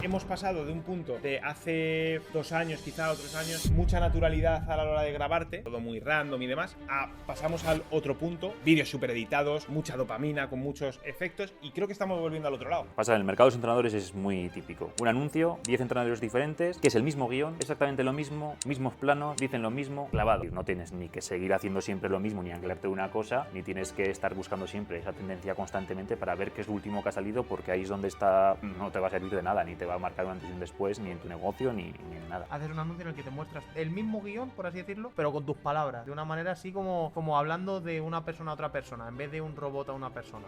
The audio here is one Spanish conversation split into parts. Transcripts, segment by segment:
Hemos pasado de un punto de hace 2 años, quizá, o 3 años, mucha naturalidad a la hora de grabarte, todo muy random y demás, pasamos al otro punto, vídeos súper editados, mucha dopamina, con muchos efectos, y creo que estamos volviendo al otro lado. Pasa en el mercado de los entrenadores es muy típico. Un anuncio, 10 entrenadores diferentes, que es el mismo guión, exactamente lo mismo, mismos planos, dicen lo mismo, clavado. No tienes ni que seguir haciendo siempre lo mismo, ni anclarte una cosa, ni tienes que estar buscando siempre esa tendencia constantemente para ver qué es lo último que ha salido, porque ahí es donde está, no te va a servir de nada, ni te va a marcar un antes y un después, ni en tu negocio, ni en nada. Hacer un anuncio en el que te muestras el mismo guión, por así decirlo, pero con tus palabras, de una manera así como hablando de una persona a otra persona, en vez de un robot a una persona.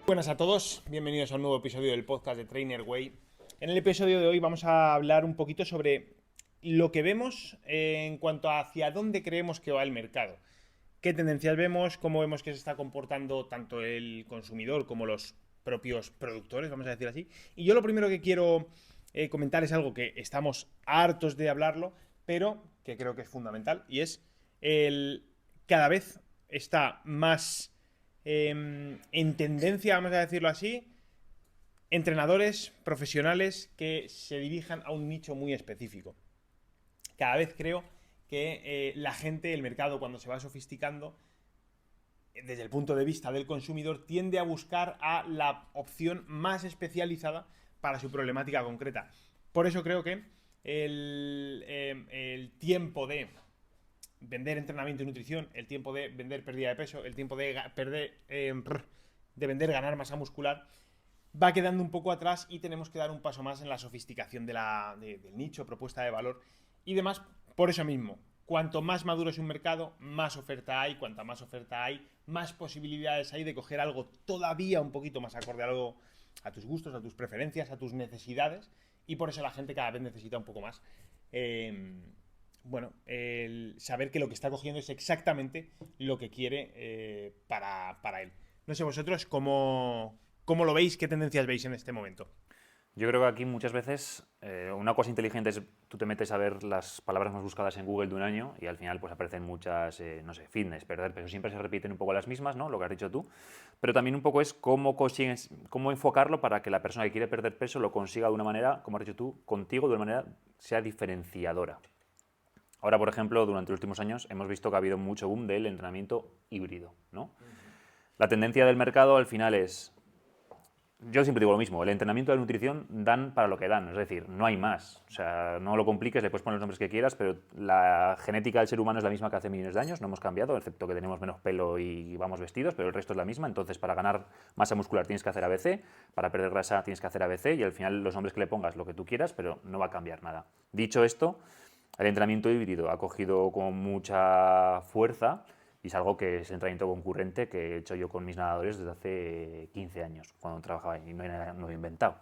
Buenas a todos, bienvenidos a un nuevo episodio del podcast de Trainer Way. En el episodio de hoy vamos a hablar un poquito sobre lo que vemos en cuanto a hacia dónde creemos que va el mercado. ¿Qué tendencias vemos? ¿Cómo vemos que se está comportando tanto el consumidor como los propios productores, vamos a decir así? Y yo lo primero que quiero comentar es algo que estamos hartos de hablarlo, pero que creo que es fundamental, y es cada vez está más en tendencia, vamos a decirlo así, entrenadores profesionales que se dirijan a un nicho muy específico. Cada vez creo que la gente, el mercado, cuando se va sofisticando, desde el punto de vista del consumidor, tiende a buscar a la opción más especializada para su problemática concreta. Por eso creo que el tiempo de vender entrenamiento y nutrición, el tiempo de vender pérdida de peso, el tiempo de vender ganar masa muscular, va quedando un poco atrás y tenemos que dar un paso más en la sofisticación del nicho, propuesta de valor y demás. Por eso mismo, cuanto más maduro es un mercado, más oferta hay. Cuanta más oferta hay, más posibilidades hay de coger algo todavía un poquito más acorde a algo, a tus gustos, a tus preferencias, a tus necesidades, y por eso la gente cada vez necesita un poco más el saber que lo que está cogiendo es exactamente lo que quiere para él. No sé vosotros cómo lo veis, qué tendencias veis en este momento. Yo creo que aquí muchas veces una cosa inteligente es tú te metes a ver las palabras más buscadas en Google de un año y al final pues aparecen muchas, no sé, fitness, perder peso, siempre se repiten un poco las mismas, ¿no? Lo que has dicho tú, pero también un poco es cómo consigues, cómo enfocarlo para que la persona que quiere perder peso lo consiga de una manera, como has dicho tú, contigo, de una manera sea diferenciadora. Ahora, por ejemplo, durante los últimos años hemos visto que ha habido mucho boom del entrenamiento híbrido, ¿no? La tendencia del mercado al final es, yo siempre digo lo mismo, el entrenamiento y la nutrición dan para lo que dan, es decir, no hay más. O sea, no lo compliques, le puedes poner los nombres que quieras, pero la genética del ser humano es la misma que hace millones de años, no hemos cambiado, excepto que tenemos menos pelo y vamos vestidos, pero el resto es la misma. Entonces, para ganar masa muscular tienes que hacer ABC, para perder grasa tienes que hacer ABC, y al final los nombres que le pongas lo que tú quieras, pero no va a cambiar nada. Dicho esto, el entrenamiento híbrido ha cogido con mucha fuerza y es algo que es entrenamiento concurrente que he hecho yo con mis nadadores desde hace 15 años, cuando trabajaba y no he inventado.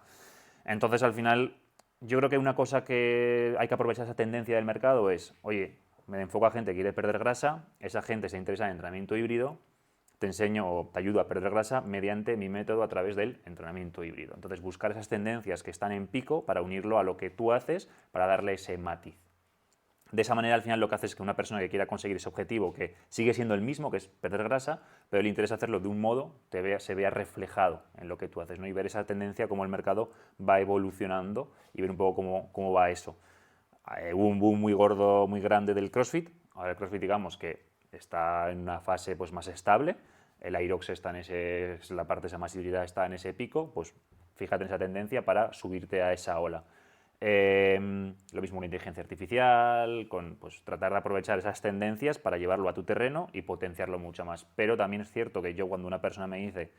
Entonces, al final, yo creo que una cosa que hay que aprovechar esa tendencia del mercado es, oye, me enfoco a gente que quiere perder grasa, esa gente se interesa en entrenamiento híbrido, te enseño o te ayudo a perder grasa mediante mi método a través del entrenamiento híbrido. Entonces, buscar esas tendencias que están en pico para unirlo a lo que tú haces para darle ese matiz. De esa manera, al final, lo que hace es que una persona que quiera conseguir ese objetivo, que sigue siendo el mismo, que es perder grasa, pero le interesa hacerlo de un modo, se vea reflejado en lo que tú haces, ¿no? Y ver esa tendencia, cómo el mercado va evolucionando y ver un poco cómo va eso. Hubo un boom muy gordo, muy grande del CrossFit. Ahora el CrossFit, digamos, que está en una fase pues, más estable. El Aerox está la parte esa más híbrida está en ese pico. Pues fíjate en esa tendencia para subirte a esa ola. Lo mismo con la inteligencia artificial, con pues, tratar de aprovechar esas tendencias para llevarlo a tu terreno y potenciarlo mucho más. Pero también es cierto que yo cuando una persona me dice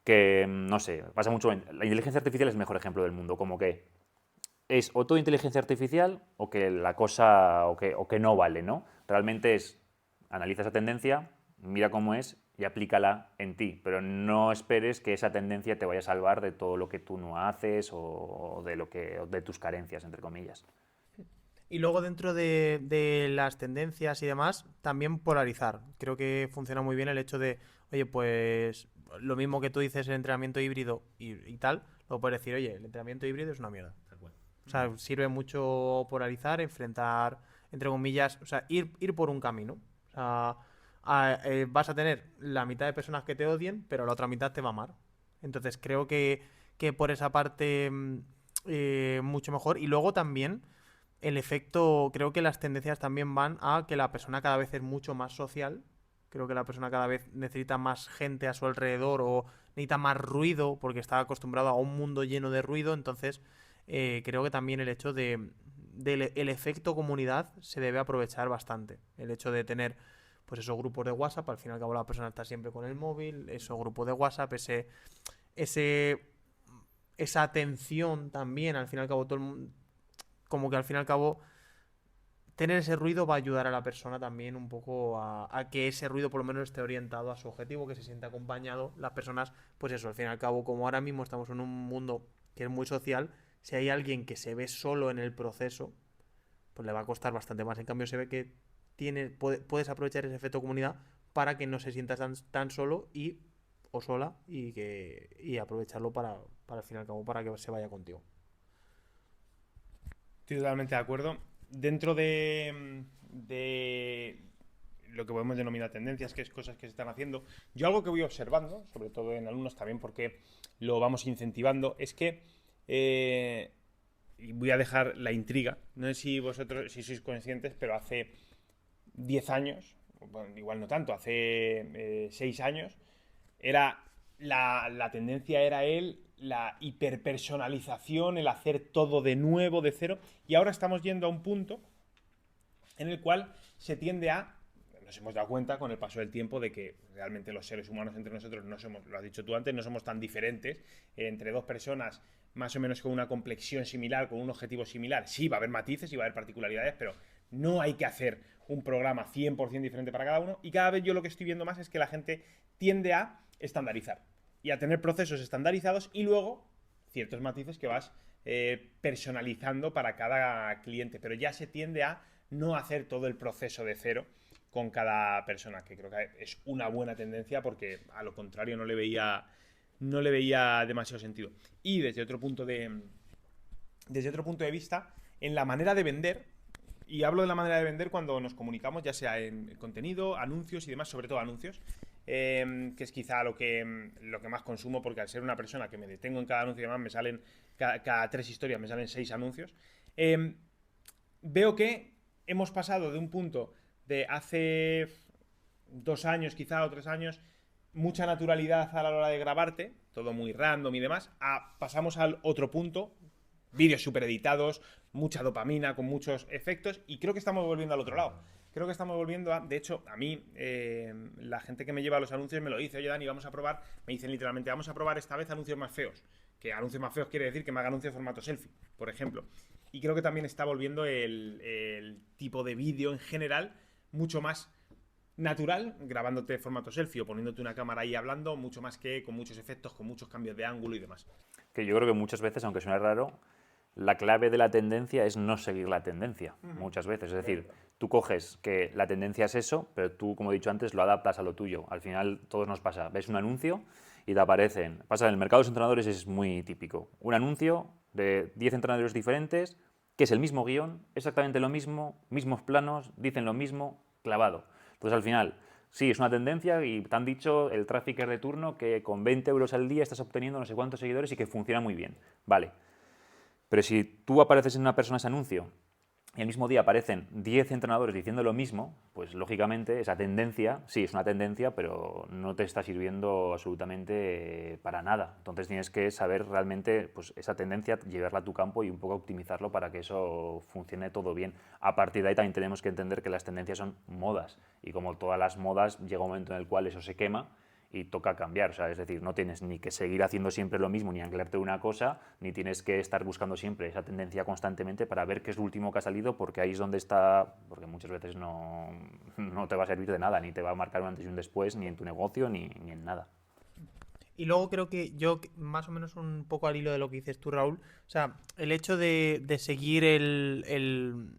que, no sé, pasa mucho, la inteligencia artificial es el mejor ejemplo del mundo, como que es o todo inteligencia artificial o que la cosa, o que no vale, ¿no? Realmente es, analiza esa tendencia, mira cómo es y aplícala en ti, pero no esperes que esa tendencia te vaya a salvar de todo lo que tú no haces o de tus carencias, entre comillas. Y luego dentro de las tendencias y demás, también polarizar. Creo que funciona muy bien el hecho de, oye, pues lo mismo que tú dices el entrenamiento híbrido y tal, luego puedes decir, oye, el entrenamiento híbrido es una mierda. O sea, sirve mucho polarizar, enfrentar, entre comillas, o sea, ir por un camino. O sea, vas a tener la mitad de personas que te odien, pero la otra mitad te va a amar. Entonces creo que que por esa parte mucho mejor. Y luego también el efecto, creo que las tendencias también van a que la persona cada vez es mucho más social. Creo que la persona cada vez necesita más gente a su alrededor o necesita más ruido porque está acostumbrado a un mundo lleno de ruido. Entonces, creo que también el hecho del el efecto comunidad se debe aprovechar bastante. El hecho de tener, pues esos grupos de WhatsApp, al fin y al cabo la persona está siempre con el móvil, esos grupos de WhatsApp, ese, esa atención también, al fin y al cabo, todo el mundo, como que al fin y al cabo tener ese ruido va a ayudar a la persona también un poco a que ese ruido por lo menos esté orientado a su objetivo, que se sienta acompañado. Las personas, pues eso, al fin y al cabo, como ahora mismo estamos en un mundo que es muy social, si hay alguien que se ve solo en el proceso, pues le va a costar bastante más. En cambio, se ve que puedes aprovechar ese efecto comunidad para que no se sienta tan solo o sola y aprovecharlo para al fin y al cabo, para que se vaya contigo. Estoy totalmente de acuerdo. Dentro de lo que podemos denominar tendencias, que es cosas que se están haciendo, yo algo que voy observando, sobre todo en alumnos también porque lo vamos incentivando, es que, y voy a dejar la intriga, no sé si vosotros, si sois conscientes, pero hace 10 años, bueno, igual no tanto, hace 6 años, era la tendencia era la hiperpersonalización, el hacer todo de nuevo, de cero, y ahora estamos yendo a un punto en el cual se tiende nos hemos dado cuenta con el paso del tiempo de que realmente los seres humanos entre nosotros no somos, lo has dicho tú antes, no somos tan diferentes, entre dos personas más o menos con una complexión similar, con un objetivo similar. Sí, va a haber matices y va a haber particularidades, pero no hay que hacer un programa 100% diferente para cada uno, y cada vez yo lo que estoy viendo más es que la gente tiende a estandarizar y a tener procesos estandarizados y luego ciertos matices que vas personalizando para cada cliente, pero ya se tiende a no hacer todo el proceso de cero con cada persona, que creo que es una buena tendencia porque a lo contrario no le veía demasiado sentido. Y desde otro punto de vista, en la manera de vender, y hablo de la manera de vender cuando nos comunicamos, ya sea en contenido, anuncios y demás, sobre todo anuncios, que es quizá lo que más consumo, porque al ser una persona que me detengo en cada anuncio y demás, me salen cada 3 historias, me salen 6 anuncios. Veo que hemos pasado de un punto de hace 2 años quizá o 3 años, mucha naturalidad a la hora de grabarte, todo muy random y demás, pasamos al otro punto, vídeos super editados, mucha dopamina, con muchos efectos, y creo que estamos volviendo al otro lado. Creo que estamos volviendo de hecho, a mí, la gente que me lleva a los anuncios me lo dice, oye Dani, vamos a probar, me dicen literalmente, vamos a probar esta vez anuncios más feos. Que anuncios más feos quiere decir que me haga anuncios de formato selfie, por ejemplo. Y creo que también está volviendo el tipo de vídeo en general mucho más natural, grabándote de formato selfie o poniéndote una cámara ahí hablando, mucho más que con muchos efectos, con muchos cambios de ángulo y demás. Que yo creo que muchas veces, aunque suene raro, la clave de la tendencia es no seguir la tendencia, muchas veces. Es decir, tú coges que la tendencia es eso, pero tú, como he dicho antes, lo adaptas a lo tuyo. Al final, todos nos pasa. Ves un anuncio y te aparecen. Pasa en el mercado de los entrenadores, es muy típico. Un anuncio de 10 entrenadores diferentes, que es el mismo guión, exactamente lo mismo, mismos planos, dicen lo mismo, clavado. Entonces, al final, sí, es una tendencia y te han dicho el trafficker de turno que con 20 euros al día estás obteniendo no sé cuántos seguidores y que funciona muy bien. Vale. Pero si tú apareces en una persona ese anuncio y el mismo día aparecen 10 entrenadores diciendo lo mismo, pues lógicamente esa tendencia, sí, es una tendencia, pero no te está sirviendo absolutamente para nada. Entonces tienes que saber realmente pues, esa tendencia, llevarla a tu campo y un poco optimizarlo para que eso funcione todo bien. A partir de ahí también tenemos que entender que las tendencias son modas y como todas las modas llega un momento en el cual eso se quema y toca cambiar, o sea, es decir, no tienes ni que seguir haciendo siempre lo mismo ni anclarte una cosa, ni tienes que estar buscando siempre esa tendencia constantemente para ver qué es lo último que ha salido, porque ahí es donde está, porque muchas veces no te va a servir de nada, ni te va a marcar un antes y un después, ni en tu negocio, ni en nada. Y luego creo que yo, más o menos un poco al hilo de lo que dices tú, Raúl, o sea, el hecho de seguir el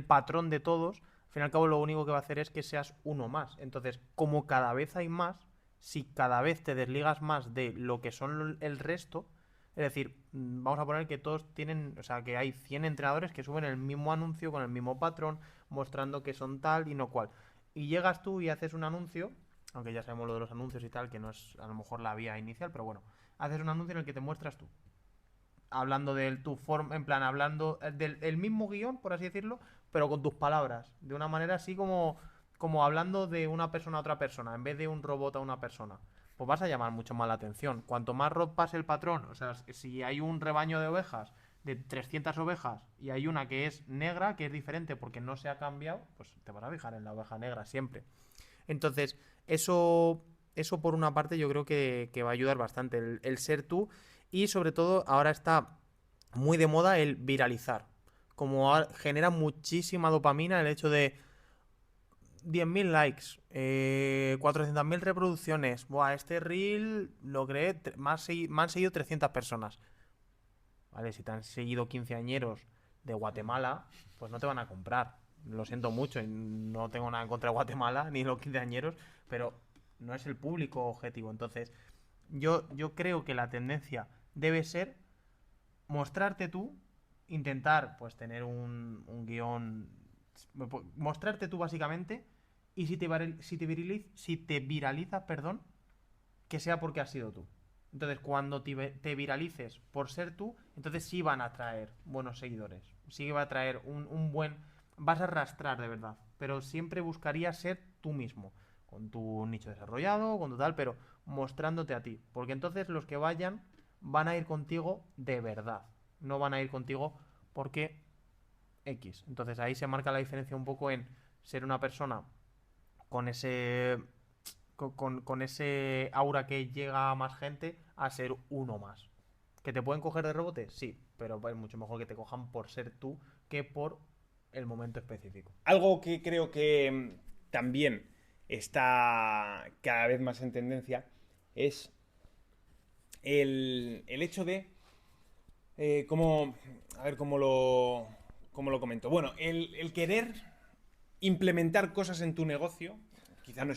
patrón de todos, al fin y al cabo lo único que va a hacer es que seas uno más. Entonces, como cada vez hay más, si cada vez te desligas más de lo que son el resto, es decir, vamos a poner que todos tienen, o sea, que hay 100 entrenadores que suben el mismo anuncio con el mismo patrón, mostrando que son tal y no cual. Y llegas tú y haces un anuncio, aunque ya sabemos lo de los anuncios y tal, que no es a lo mejor la vía inicial, pero bueno, haces un anuncio en el que te muestras tú. Hablando de tu forma, en plan, hablando del el mismo guión, por así decirlo, pero con tus palabras. De una manera así como hablando de una persona a otra persona, en vez de un robot a una persona. Pues vas a llamar mucho más la atención. Cuanto más pase el patrón, o sea, si hay un rebaño de ovejas, de 300 ovejas, y hay una que es negra, que es diferente porque no se ha cambiado, pues te vas a fijar en la oveja negra siempre. Entonces, eso por una parte yo creo que va a ayudar bastante, el ser tú y sobre todo ahora está muy de moda el viralizar. Como genera muchísima dopamina el hecho de 10.000 likes, 400.000 reproducciones. Buah, este reel lo creé, me han seguido 300 personas. ¿Vale? Si te han seguido quinceañeros de Guatemala, pues no te van a comprar. Lo siento mucho, y no tengo nada en contra de Guatemala ni los quinceañeros, pero no es el público objetivo. Entonces, yo creo que la tendencia debe ser mostrarte tú, intentar pues tener un guión, mostrarte tú básicamente, y si te viralizas, perdón, que sea porque has sido tú. Entonces, cuando te viralices por ser tú, entonces sí van a traer buenos seguidores. Sí que va a traer un buen... Vas a arrastrar de verdad. Pero siempre buscaría ser tú mismo. Con tu nicho desarrollado, con tu tal, pero mostrándote a ti. Porque entonces los que vayan van a ir contigo de verdad. No van a ir contigo porque X. Entonces ahí se marca la diferencia un poco en ser una persona con ese con ese aura que llega a más gente a ser uno más. ¿Que te pueden coger de rebote? Sí, pero es mucho mejor que te cojan por ser tú que por el momento específico. Algo que creo que también está cada vez más en tendencia es el hecho de cómo, a ver cómo lo comento. Bueno, el querer implementar cosas en tu negocio, quizá no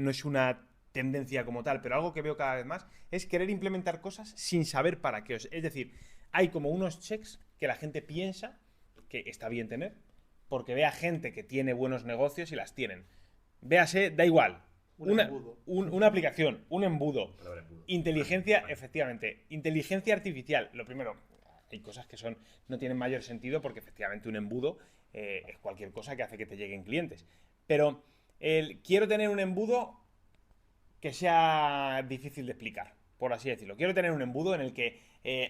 es una tendencia como tal, pero algo que veo cada vez más es querer implementar cosas sin saber para qué. Es decir, hay como unos checks que la gente piensa que está bien tener, porque ve a gente que tiene buenos negocios y las tienen. Véase, da igual. Una aplicación, un embudo, inteligencia, efectivamente, inteligencia artificial. Lo primero, hay cosas que no tienen mayor sentido porque efectivamente un embudo es cualquier cosa que hace que te lleguen clientes. Pero quiero tener un embudo que sea difícil de explicar, por así decirlo. Quiero tener un embudo en el que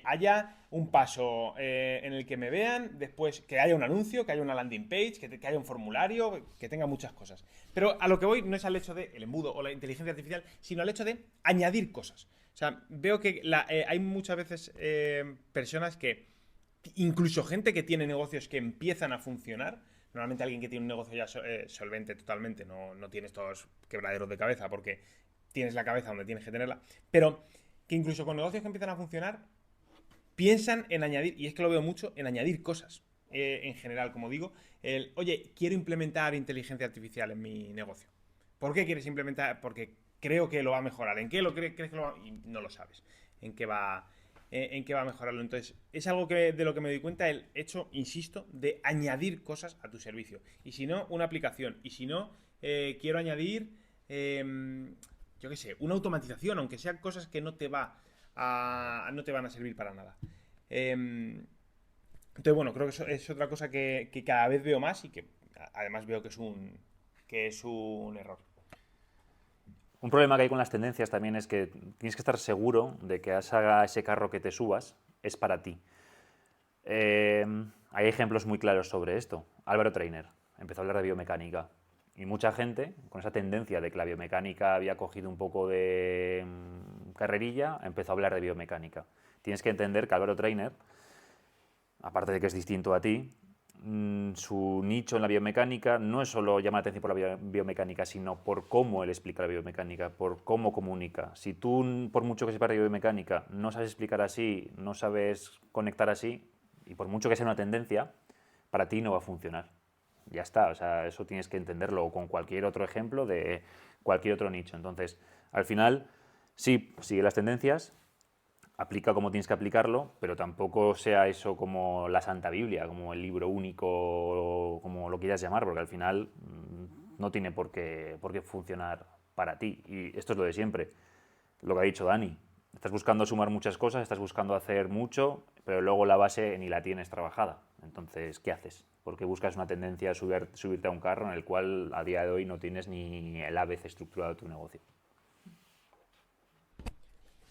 haya un paso en el que me vean, después que haya un anuncio, que haya una landing page, que haya un formulario, que tenga muchas cosas. Pero a lo que voy no es al hecho del embudo o la inteligencia artificial, sino al hecho de añadir cosas. O sea, veo que hay muchas veces personas que, incluso gente que tiene negocios que empiezan a funcionar. Normalmente alguien que tiene un negocio ya solvente totalmente, no tiene estos quebraderos de cabeza porque tienes la cabeza donde tienes que tenerla, pero que incluso con negocios que empiezan a funcionar, piensan en añadir, y es que lo veo mucho, en añadir cosas. En general, como digo, oye, quiero implementar inteligencia artificial en mi negocio. ¿Por qué quieres implementar? Porque creo que lo va a mejorar. ¿En qué lo crees que lo va? Y no lo sabes. En qué va a mejorarlo. Entonces, es algo de lo que me doy cuenta, el hecho, insisto, de añadir cosas a tu servicio. Y si no, una aplicación. Y si no, quiero añadir, yo qué sé, una automatización, aunque sean cosas que no te van a servir para nada. Entonces, bueno, creo que eso es otra cosa que cada vez veo más y que además veo que es un error. Un problema que hay con las tendencias también es que tienes que estar seguro de que ese carro que te subas es para ti. Hay ejemplos muy claros sobre esto. Álvaro Trainer empezó a hablar de biomecánica y mucha gente, con esa tendencia de que la biomecánica había cogido un poco de carrerilla, empezó a hablar de biomecánica. Tienes que entender que Álvaro Trainer, aparte de que es distinto a ti, su nicho en la biomecánica no es solo llamar la atención por la biomecánica, sino por cómo él explica la biomecánica, por cómo comunica. Si tú, por mucho que sepas de biomecánica, no sabes explicar así, no sabes conectar así, y por mucho que sea una tendencia, para ti no va a funcionar. Ya está, o sea, eso tienes que entenderlo con cualquier otro ejemplo de cualquier otro nicho. Entonces, al final, sí, sigue las tendencias, aplica como tienes que aplicarlo, pero tampoco sea eso como la Santa Biblia, como el libro único, como lo quieras llamar, porque al final no tiene por qué funcionar para ti. Y esto es lo de siempre, lo que ha dicho Dani. estás buscando sumar muchas cosas, estás buscando hacer mucho, pero luego la base ni la tienes trabajada. Entonces, ¿qué haces? Porque buscas una tendencia a subirte a un carro en el cual a día de hoy no tienes ni el ABC estructurado de tu negocio.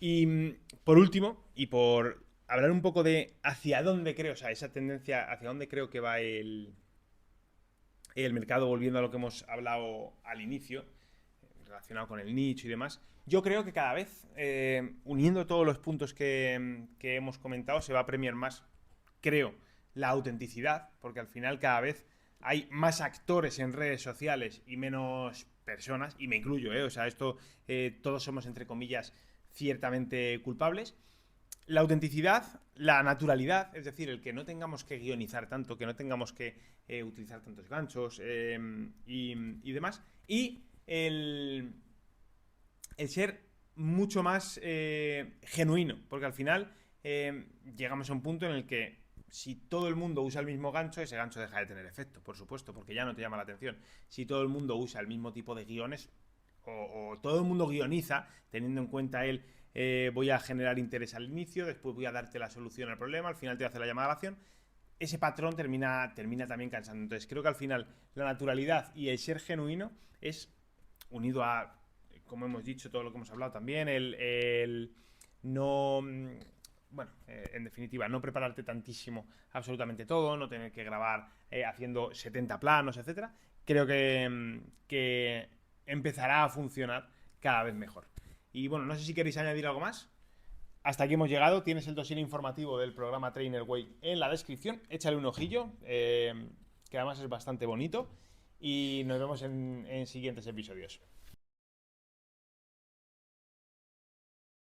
Y por último, y por hablar un poco de hacia dónde creo, o sea, esa tendencia, hacia dónde creo que va el mercado, volviendo a lo que hemos hablado al inicio, relacionado con el nicho y demás, yo creo que cada vez, uniendo todos los puntos que hemos comentado, se va a premiar más, creo, la autenticidad, porque al final cada vez hay más actores en redes sociales y menos personas, y me incluyo, o sea, esto todos somos, entre comillas, ciertamente culpables. La autenticidad, la naturalidad, es decir, el que no tengamos que guionizar tanto, que no tengamos que utilizar tantos ganchos y demás, y el ser mucho más genuino, porque al final llegamos a un punto en el que si todo el mundo usa el mismo gancho, ese gancho deja de tener efecto, por supuesto, porque ya no te llama la atención. Si todo el mundo usa el mismo tipo de guiones, o todo el mundo guioniza, teniendo en cuenta voy a generar interés al inicio, después voy a darte la solución al problema, al final te hace la llamada a la acción, ese patrón termina también cansando. Entonces creo que al final la naturalidad y el ser genuino es unido a, como hemos dicho, todo lo que hemos hablado también, el no... Bueno, en definitiva, no prepararte tantísimo absolutamente todo, no tener que grabar haciendo 70 planos, etcétera. Creo que empezará a funcionar cada vez mejor. Y bueno, no sé si queréis añadir algo más. Hasta aquí hemos llegado. Tienes el dossier informativo del programa Trainer Way en la descripción. Échale un ojillo, que además es bastante bonito. Y nos vemos en siguientes episodios.